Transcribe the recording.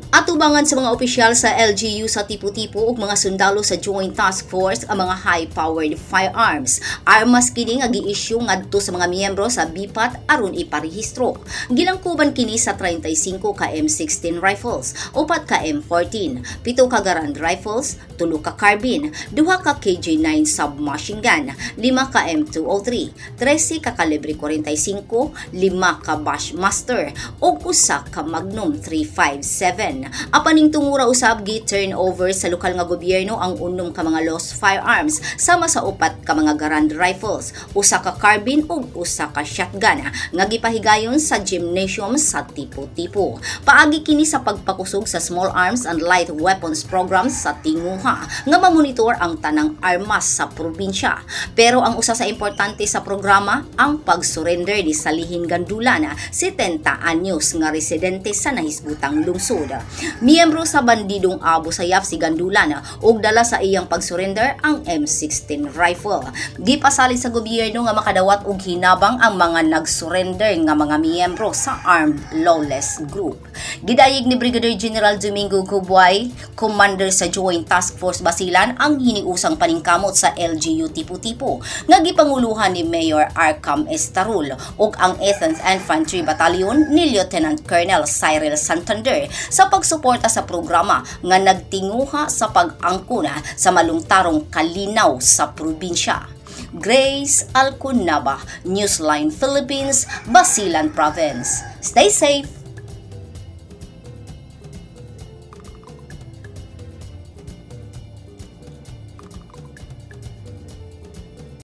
Atubangan sa mga opisyal sa LGU sa tipo-tipo ug mga sundalo sa Joint Task Force ang mga high-powered firearms. Armas kini nga gi-issue ngadto sa mga miyembro sa BIPAT aron iparehistro. Gilangkuban kini sa 35 ka M16 rifles, 4 ka M14, 7 ka Garand rifles, 3 ka carbine, 2 ka KJ9 submachine gun, 5 ka M203, 13 ka kalibre 45, 5 ka Bushmaster ug 1 ka Magnum 357. Apaning tungura usab gi-turn over sa lokal nga gobyerno ang 6 ka mga lost firearms sama sa 4 ka mga Garand rifles, 1 ka carbine ug 1 ka shotgun nga gipahigayon sa gymnasium sa tipo-tipo. Paagi kini sa pagpakusog sa small arms and light weapons programs sa tinguha nga mamonitor ang tanang armas sa probinsya. Pero ang usa sa importante sa programa ang pag-surrender ni Salihin Gandulan, 70 anyos nga residente sa nahisbutang lungsod. Miyembro sa bandidong Abu Sayyaf si Gandulan ug dala sa iyang pag-surrender ang M16 rifle. Gipasalig sa gobyerno nga makadawat og hinabang ang mga nag-surrender nga mga miyembro sa armed lawless group. Gidayeg ni Brigadier General Domingo Gubay, commander sa Joint Task Force Basilan, ang hiniusang paningkamot sa LGU tipo-tipo nga gipanguluhan ni Mayor Arcam Estarul ug ang 8th Infantry Battalion ni Lieutenant Colonel Cyril Santander sa pagsuporta sa programa nga nagtinguha sa pag-angkona sa malungtarong kalinaw sa probinsya. Grace Alcunaba, Newsline Philippines, Basilan Province. Stay safe!